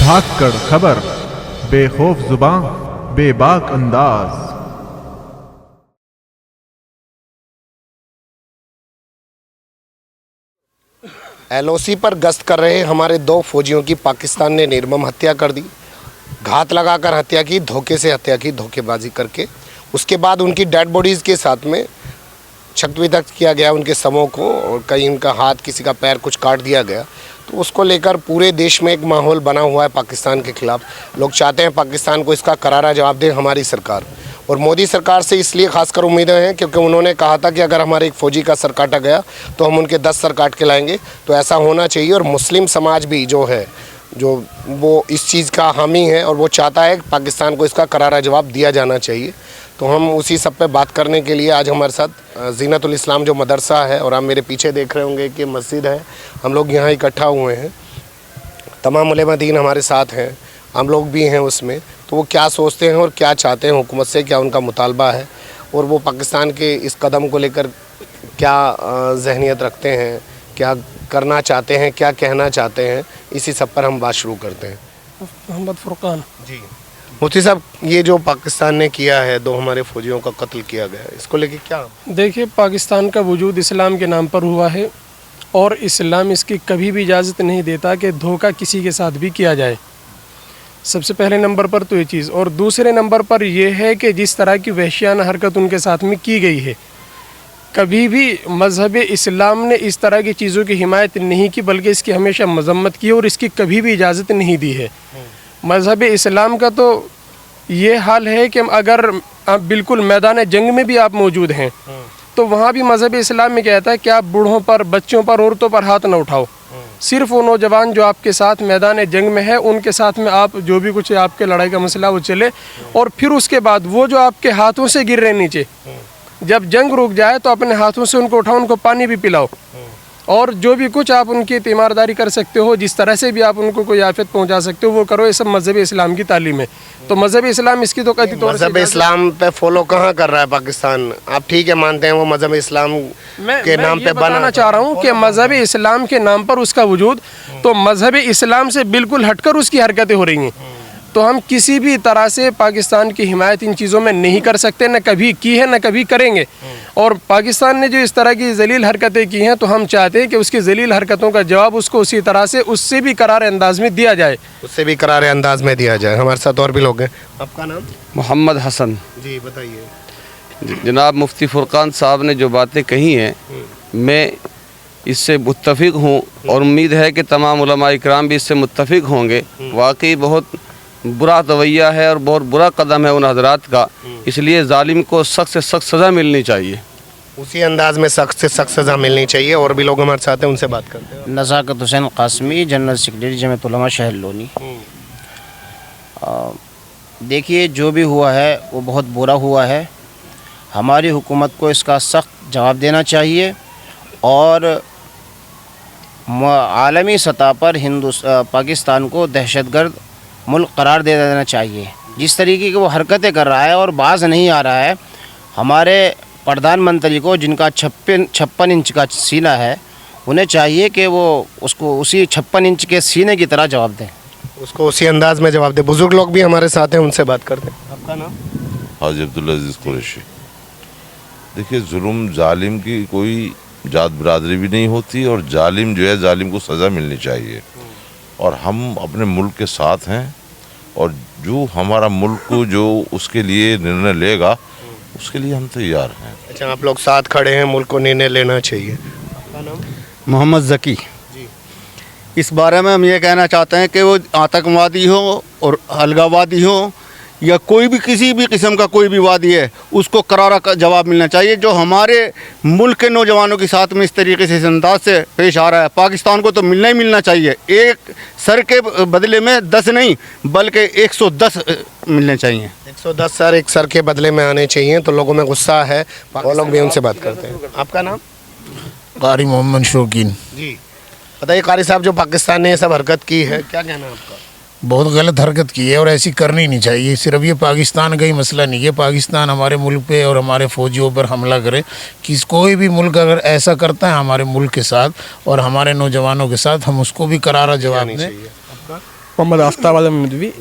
دھاکڑ خبر، بے خوف زباں، بے باک انداز۔ ایل او سی پر گشت کر رہے ہمارے 2 فوجیوں کی پاکستان نے نرمم ہتیا کر دی، گھات لگا کر ہتیا کی، دھوکے سے ہتیا کی، دھوکے بازی کر کے۔ اس کے بعد ان کی ڈیڈ باڈیز کے ساتھ میں چھک ویدھت کیا گیا ان کے سموں کو، اور کہیں ان کا ہاتھ، کسی کا پیر کچھ کاٹ دیا گیا۔ تو اس کو لے کر پورے دیش میں ایک ماحول بنا ہوا ہے پاکستان کے خلاف۔ لوگ چاہتے ہیں پاکستان کو اس کا کرارا جواب دے ہماری سرکار، اور مودی سرکار سے اس لیے خاص کر امیدیں ہیں کیونکہ انہوں نے کہا تھا کہ اگر ہمارے ایک فوجی کا سر کاٹا گیا تو ہم ان کے 10 سر کاٹ کے لائیں گے۔ تو ایسا ہونا چاہیے، اور مسلم سماج بھی جو ہے وہ اس چیز کا حامی ہے، اور وہ چاہتا ہے کہ پاکستان کو اس کا کرارا جواب دیا جانا چاہیے۔ تو ہم اسی سب پہ بات کرنے کے لیے آج ہمارے ساتھ زینت الاسلام جو مدرسہ ہے، اور آپ میرے پیچھے دیکھ رہے ہوں گے کہ مسجد ہے، ہم لوگ یہاں اکٹھا ہوئے ہیں۔ تمام علماء دین ہمارے ساتھ ہیں، ہم لوگ بھی ہیں اس میں۔ تو وہ کیا سوچتے ہیں اور کیا چاہتے ہیں حکومت سے، کیا ان کا مطالبہ ہے، اور وہ پاکستان کے اس قدم کو لے کر کیا ذہنیت رکھتے ہیں، کیا کرنا چاہتے ہیں، کیا کہنا چاہتے ہیں، اسی سب پر ہم بات شروع کرتے ہیں۔ محمد فرقان جی مفتی صاحب، یہ جو پاکستان نے کیا ہے، 2 ہمارے فوجیوں کا قتل کیا گیا ہے، اس کو لے کے کیا؟ دیکھیے، پاکستان کا وجود اسلام کے نام پر ہوا ہے، اور اسلام اس کی کبھی بھی اجازت نہیں دیتا کہ دھوکہ کسی کے ساتھ بھی کیا جائے۔ سب سے پہلے نمبر پر تو یہ چیز، اور دوسرے نمبر پر یہ ہے کہ جس طرح کی وحشیانہ حرکت ان کے ساتھ میں کی گئی ہے، کبھی بھی مذہب اسلام نے اس طرح کی چیزوں کی حمایت نہیں کی، بلکہ اس کی ہمیشہ مذمت کی، اور اس کی کبھی بھی اجازت نہیں دی ہے۔ مذہب اسلام کا تو یہ حال ہے کہ اگر آپ بالکل میدان جنگ میں بھی آپ موجود ہیں تو وہاں بھی مذہب اسلام میں کہتا ہے کہ آپ بوڑھوں پر، بچوں پر، عورتوں پر ہاتھ نہ اٹھاؤ۔ صرف وہ نوجوان جو آپ کے ساتھ میدان جنگ میں ہے ان کے ساتھ میں آپ جو بھی کچھ آپ کے لڑائی کا مسئلہ وہ چلے، اور پھر اس کے بعد وہ جو آپ کے ہاتھوں سے گر رہے نیچے، جب جنگ رک جائے تو اپنے ہاتھوں سے ان کو اٹھاؤ، ان کو پانی بھی پلاؤ، اور جو بھی کچھ آپ ان کی تیمارداری کر سکتے ہو، جس طرح سے بھی آپ ان کو کوئی آفت پہنچا سکتے ہو وہ کرو۔ یہ سب مذہب اسلام کی تعلیم ہے۔ تو مذہب اسلام اس کی تو قطعی طور سے مذہب اسلام پہ فالو کہاں کر رہا ہے پاکستان؟ آپ ٹھیک ہے مانتے ہیں وہ مذہب اسلام کے نام پہ بنانا چاہ رہا ہوں کہ مذہب اسلام کے نام پر اس کا وجود، تو مذہب اسلام سے بالکل ہٹ کر اس کی حرکتیں ہو رہی ہیں۔ تو ہم کسی بھی طرح سے پاکستان کی حمایت ان چیزوں میں نہیں کر سکتے، نہ کبھی کی ہے، نہ کبھی کریں گے۔ اور پاکستان نے جو اس طرح کی ذلیل حرکتیں کی ہیں تو ہم چاہتے ہیں کہ اس کی ذلیل حرکتوں کا جواب اس کو اسی طرح سے، اس سے بھی کرارے انداز میں دیا جائے، اس سے بھی کرارے انداز میں دیا جائے۔ ہمارے ساتھ اور بھی لوگ ہیں۔ آپ کا نام؟ محمد حسن۔ جی بتائیے۔ جناب مفتی فرقان صاحب نے جو باتیں کہی ہیں میں اس سے متفق ہوں، اور امید ہے کہ تمام علماء اکرام بھی اس سے متفق ہوں گے۔ واقعی بہت برا رویہ ہے اور بہت برا قدم ہے ان حضرات کا، اس لیے ظالم کو سخت سے سخت سزا ملنی چاہیے، اسی انداز میں سخت سے سخت سزا ملنی چاہیے۔ اور بھی لوگ ہمارے ساتھ ہیں، ان سے بات کرتے ہیں۔ نزاکت حسین قاسمی، جنرل سیکریٹری جمعیت علماء شہر لونی۔ دیکھیے، جو بھی ہوا ہے وہ بہت برا ہوا ہے، ہماری حکومت کو اس کا سخت جواب دینا چاہیے، اور عالمی سطح پر پاکستان کو دہشت گرد ملک قرار دے دینا چاہیے۔ جس طریقے کی وہ حرکتیں کر رہا ہے اور باز نہیں آ رہا ہے، ہمارے پردھان منتری کو جن کا 56 انچ کا سینہ ہے، انہیں چاہیے کہ وہ اس کو اسی 56 انچ کے سینے کی طرح جواب دیں، اس کو اسی انداز میں جواب دے۔ بزرگ لوگ بھی ہمارے ساتھ ہیں، ان سے بات کرتے ہیں۔ آپ کا نام؟ حاجی عبدالعزیز قریشی۔ دیکھیے، ظلم ظالم کی کوئی ذات برادری بھی نہیں ہوتی، اور ظالم جو ہے ظالم کو سزا ملنی چاہیے، اور ہم اپنے ملک کے ساتھ ہیں، اور جو ہمارا ملک جو اس کے لیے نرنے لے گا اس کے لیے ہم تیار ہیں۔ اچھا، آپ لوگ ساتھ کھڑے ہیں، ملک کو نرنے لینا چاہیے۔ آپ کا نام؟ محمد ذکی۔ اس بارے میں ہم یہ کہنا چاہتے ہیں کہ وہ آتنکوادی ہو اور الگاوادی ہو یا کوئی بھی کسی بھی قسم کا کوئی بھی وادی ہے، اس کو کرارا جواب ملنا چاہیے۔ جو ہمارے ملک کے نوجوانوں کے ساتھ میں اس طریقے سے اس انداز سے پیش آ رہا ہے، پاکستان کو تو ملنا ہی ملنا چاہیے۔ ایک سر کے بدلے میں 10 نہیں بلکہ 110 ملنے چاہیے۔ 110 سر ایک سر کے بدلے میں آنے چاہیے۔ تو لوگوں میں غصہ ہے، وہ لوگ بھی ان سے بات کرتے ہیں۔ آپ کا نام؟ قاری محمد شوقین۔ جی بتائیے قاری صاحب، جو پاکستان نے یہ سب حرکت کی ہے، کیا کہنا ہے آپ کا؟ بہت غلط حرکت کی ہے اور ایسی کرنی نہیں چاہیے۔ صرف یہ پاکستان کا ہی مسئلہ نہیں ہے، پاکستان ہمارے ملک پہ اور ہمارے فوجیوں پر حملہ کرے، کوئی بھی ملک اگر ایسا کرتا ہے ہمارے ملک کے ساتھ اور ہمارے نوجوانوں کے ساتھ، ہم اس کو بھی کرارا جواب دیں۔ मोहम्मद आफ्ताब आलम नदवी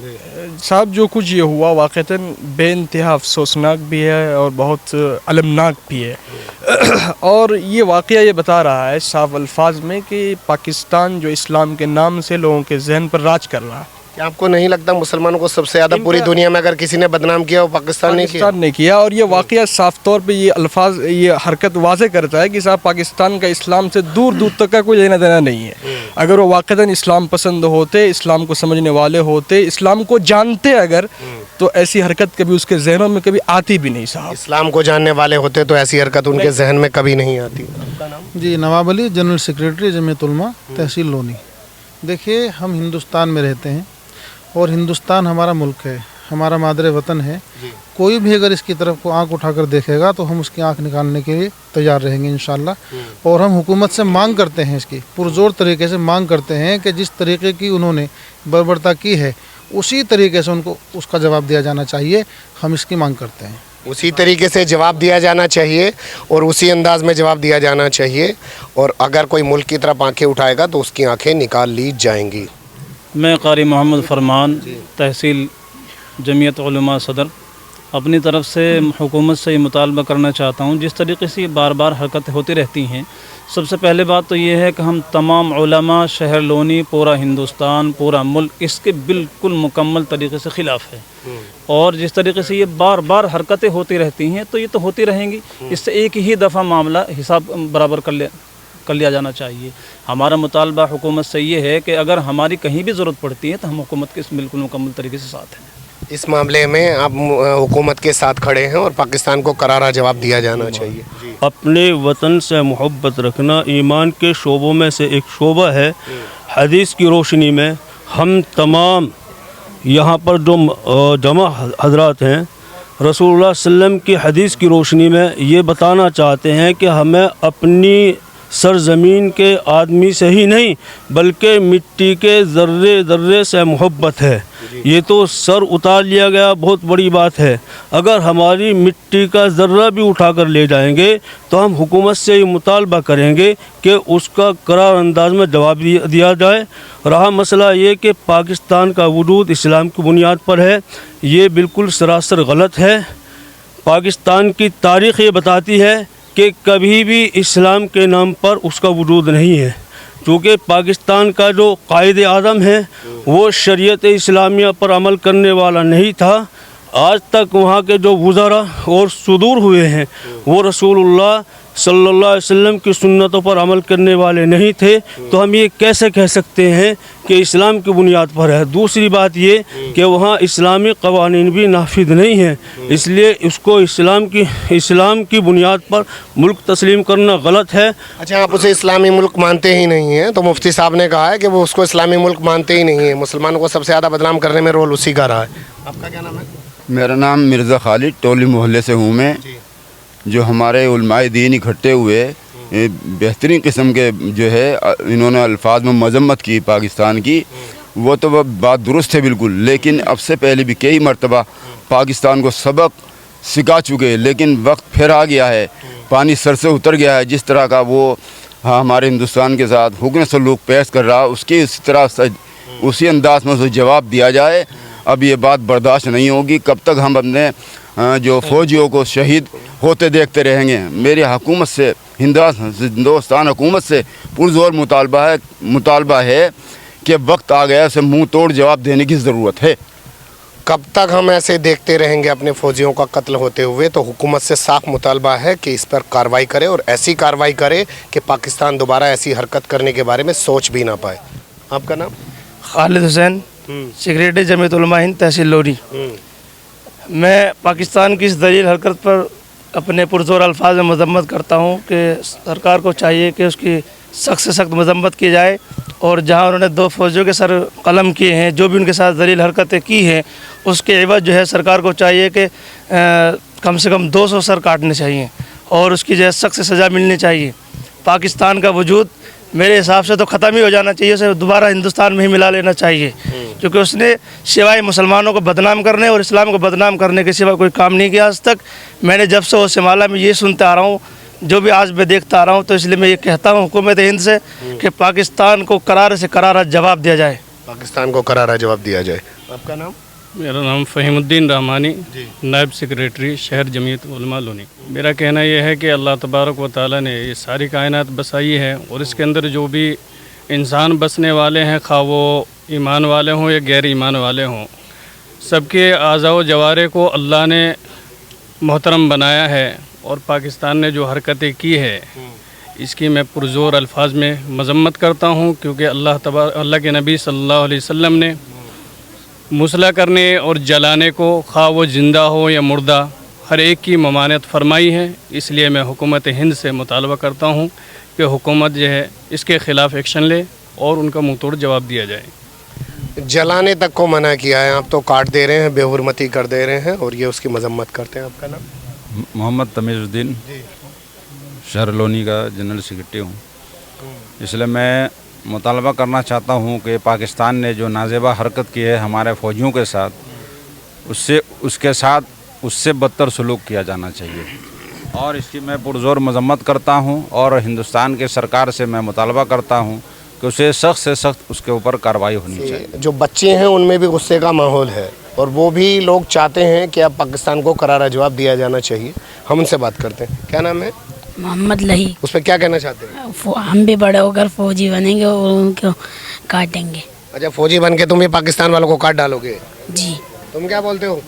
साहब, जो कुछ ये हुआ वाक़तन बेइंतहा अफसोसनाक भी है और बहुत अलमनाक भी है। और ये वाक़या ये बता रहा है साफ अल्फाज में कि पाकिस्तान जो इस्लाम के नाम से लोगों के जहन पर राज कर रहा है। क्या आपको नहीं लगता मुसलमानों को सबसे ज़्यादा पूरी दुनिया में अगर किसी ने बदनाम किया वो पाकिस्तान ने किया? और ये वाक़या साफ तौर पे ये अल्फाज ये हरकत वाज़े करता है कि साहब पाकिस्तान का इस्लाम से दूर दूर तक का कोई लेना देना नहीं है। अगर वो वाक़तन इस्लाम पसंद होते, इस्लाम को समझने वाले होते, इस्लाम को जानते अगर, तो ऐसी हरकत कभी उसके जहनों में कभी आती भी नहीं साहब। इस्लाम को जानने वाले होते तो ऐसी हरकत उनके जहन में कभी नहीं आती। जी, नवाब अली, जनरल सेक्रेटरी जमीयत उलमा तहसील लोनी। देखिए, हम हिंदुस्तान में रहते हैं और हिंदुस्तान हमारा मुल्क है, हमारा मादरे वतन है। कोई भी अगर इसकी तरफ को आंख उठाकर देखेगा तो हम उसकी आंख निकालने के लिए तैयार रहेंगे इंशाल्लाह। और हम हुकूमत से मांग करते हैं, इसकी पुरजोर तरीके से मांग करते हैं कि जिस तरीके की उन्होंने बर्बरता की है उसी तरीके से उनको उसका जवाब दिया जाना चाहिए। हम इसकी मांग करते हैं, उसी तरीके से जवाब दिया जाना चाहिए और उसी अंदाज में जवाब दिया जाना चाहिए। और अगर कोई मुल्क की तरफ आंखें उठाएगा तो उसकी आंखें निकाल ली जाएंगी। मैं कारी मोहम्मद फरमान, तहसील जमीयत उलमा सदर, अपनी तरफ से हुकूमत से ये मुतालबा करना चाहता हूँ, जिस तरीके से बार बार हरकतें होती रहती हैं। सबसे पहले बात तो ये है कि हम तमाम उलमा, शहर लोनी, पूरा हिंदुस्तान, पूरा मुल्क इसके बिल्कुल मुकम्मल तरीके से ख़िलाफ़ है। और जिस तरीके से ये बार बार हरकतें होती रहती हैं तो ये तो होती रहेंगी। इससे एक ही दफ़ा मामला हिसाब बराबर कर लिया जाना चाहिए। हमारा मुतालबा हुकूमत से ये है कि अगर हमारी कहीं भी ज़रूरत पड़ती है तो हम हुकूमत के बिल्कुल मुकम्मल तरीके से साथ हैं। इस मामले में आप हुकूमत के साथ खड़े हैं और पाकिस्तान को करारा जवाब दिया जाना चाहिए। अपने वतन से मोहब्बत रखना ईमान के शोबों में से एक शोबा है। हदीस की रोशनी में हम तमाम यहाँ पर जो जमा हजरात हैं, रसूलुल्लाह सल्लम की हदीस की रोशनी में ये बताना चाहते हैं कि हमें अपनी सरज़मीन के आदमी से ही नहीं बल्कि मिट्टी के ज़र्रे ज़र्रे से मोहब्बत है। ये तो सर उतार लिया गया, बहुत बड़ी बात है। अगर हमारी मिट्टी का ज़र्रा भी उठा कर ले जाएंगे तो हम हुकूमत से ये मुतालबा करेंगे कि उसका करार अंदाज में जवाब दिया जाए। रहा मसला ये कि पाकिस्तान का वजूद इस्लाम की बुनियाद पर है, ये बिल्कुल सरासर गलत है। पाकिस्तान की तारीख़ ये बताती है कि कभी भी इस्लाम के नाम पर उसका वजूद नहीं है, क्योंकि पाकिस्तान का जो कायद आज़म है वो शरीयत इस्लामिया पर अमल करने वाला नहीं था। आज तक वहाँ के जो वज़रा और सुदूर हुए हैं वो रसूलुल्लाह सल्लल्लाहु अलैहि वसल्लम की सुन्नतों पर अमल करने वाले नहीं थे। तो हम ये कैसे कह सकते हैं कि इस्लाम की बुनियाद पर है। दूसरी बात ये कि वहाँ इस्लामी क़वानीन भी नाफिद नहीं हैं, इसलिए उसको इस्लाम की बुनियाद पर मुल्क तस्लीम करना गलत है। अच्छा, आप उसे इस्लामी मुल्क मानते ही नहीं हैं, तो मुफ्ती साहब ने कहा है कि वो उसको इस्लामी मुल्क मानते ही नहीं है। मुसलमानों को सबसे ज़्यादा बदनाम करने में रोल उसी का रहा है। आपका क्या नाम है? मेरा नाम मिर्ज़ा खालिद, टोली मोहल्ले से हूँ मैं। जो हमारे उलमाए दीन इकट्ठे हुए बेहतरीन किस्म के जो है इन्होंने अल्फाज में मजम्मत की पाकिस्तान की, वो तो बात दुरुस्त है बिल्कुल, लेकिन अब से पहले भी कई मरतबा पाकिस्तान को सबक सिखा चुके, लेकिन वक्त फिर आ गया है, पानी सर से उतर गया है। जिस तरह का वो हमारे हिंदुस्तान के साथ हुक्म सलूक पेश कर रहा, उसके इस तरह से उसी अंदाज में उसे जवाब दिया जाए। अब ये बात बर्दाश्त नहीं होगी। कब तक हम अपने जो फ़ौजियों को शहीद होते देखते रहेंगे। मेरी हुकूमत से, हिंदुस्तान हुकूमत से पुरज़ोर मुतालबा है कि वक्त आ गया, उसे मुँह तोड़ जवाब देने की ज़रूरत है। कब तक हम ऐसे देखते रहेंगे अपने फ़ौजियों का कत्ल होते हुए? तो हुकूमत से साफ मुतालबा है कि इस पर कार्रवाई करे और ऐसी कार्रवाई करे कि पाकिस्तान दोबारा ऐसी हरकत करने के बारे में सोच भी ना पाए। आपका नाम? खालिद हुसैन, सेक्रेटरी जमीयत उलमा हिंद तहसील लोनी। मैं पाकिस्तान की इस दलील हरकत पर अपने पुरज़ोर अल्फाज में मजम्मत करता हूँ कि सरकार को चाहिए कि उसकी सख्त से सख्त मजम्मत की जाए। और जहाँ उन्होंने 2 फ़ौजियों के सर कलम किए हैं, जो भी उनके साथ दलील हरकतें की हैं, उसके एवज जो है सरकार को चाहिए कि कम से कम 200 सर काटने चाहिए और उसकी जो है सख्त से सज़ा मिलनी चाहिए। पाकिस्तान का वजूद मेरे हिसाब से तो ख़त्म ही हो जाना चाहिए, उसे दोबारा हिंदुस्तान में ही मिला लेना चाहिए, क्योंकि उसने सिवाय मुसलमानों को बदनाम करने और इस्लाम को बदनाम करने के सिवा कोई काम नहीं किया आज तक। मैंने जब से वो शिमाला में ये सुनते आ रहा हूँ, जो भी आज मैं देखता आ रहा हूँ, तो इसलिए मैं ये कहता हूँ हुकूमत हिंद से कि पाकिस्तान को करारे से करारा जवाब दिया जाए। पाकिस्तान को करारा जवाब दिया जाए। आपका नाम? मेरा नाम फ़हीमुद्दीन रहमानी, नायब सेक्रेटरी शहर जमीयत उलमा लोनी। मेरा कहना यह है कि अल्लाह तबारक व तआला ने ये सारी कायनात बसाई है और इसके अंदर जो भी इंसान बसने वाले हैं, खा वो ईमान वाले हों या गैर ईमान वाले हों, सबके आज़ा व जवारे को अल्लाह ने मोहतरम बनाया है। और पाकिस्तान ने जो हरकतें की है इसकी मैं पुरज़ोर अल्फाज में मज़म्मत करता हूँ, क्योंकि अल्लाह के नबी सल्लल्लाहु अलैहि वसल्लम ने मुसला करने और जलाने को, खा वो ज़िंदा हो या मुर्दा, हर एक की ममानियत फरमाई है। इसलिए मैं हुकूमत हिंद से मुतालबा करता हूँ कि हुकूमत जो है इसके ख़िलाफ़ एक्शन ले और उनका मुँह तोड़ जवाब दिया जाए। जलाने तक को मना किया है, आप तो काट दे रहे हैं, बेहुरमती कर दे रहे हैं और ये उसकी मजम्मत करते हैं। आपका नाम? मोहम्मद तमीज़ुद्दीन, शहर लोनी का जनरल सेक्रेटरी हूँ। इसलिए मैं मुतालबा करना चाहता हूँ कि पाकिस्तान ने जो नाजेबा हरकत की है हमारे फ़ौजियों के साथ, उससे बदतर सलूक किया जाना चाहिए और इसकी मैं पुरज़ोर मज़म्मत करता हूँ। और हिंदुस्तान के सरकार से मैं मुतालबा करता हूँ कि उसे सख्त से सख्त उसके ऊपर कार्रवाई होनी चाहिए। जो बच्चे हैं उनमें भी गुस्से का माहौल है और वो भी लोग चाहते हैं कि अब पाकिस्तान को करारा जवाब दिया जाना चाहिए। हम उनसे बात करते हैं। क्या नाम है? मोहम्मद लही। उस पर क्या कहना चाहते हैं? हम भी बड़े होकर फौजी बनेंगे और उनको काटेंगे। अच्छा, फौजी बन के तुम भी पाकिस्तान वालों को काट डालोगे? जी। तुम क्या बोलते हो?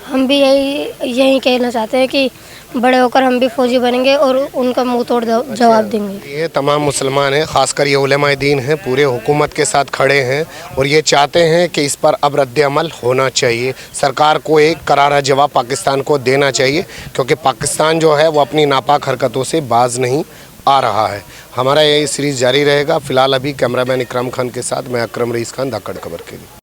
हम भी यही कहना चाहते हैं कि बड़े होकर हम भी फौजी बनेंगे और उनका मुंह तोड़ जवाब देंगे। ये तमाम मुसलमान हैं, ख़ासकर ये उलेमाए दीन हैं, पूरे हुकूमत के साथ खड़े हैं और ये चाहते हैं कि इस पर अब रद्द अमल होना चाहिए। सरकार को एक करारा जवाब पाकिस्तान को देना चाहिए, क्योंकि पाकिस्तान जो है वो अपनी नापाक हरकतों से बाज नहीं आ रहा है। हमारा ये सीरीज़ जारी रहेगा। फ़िलहाल अभी कैमरामैन इकराम खान के साथ मैं अकरम रईस खान, धाकड़ खबर के लिए।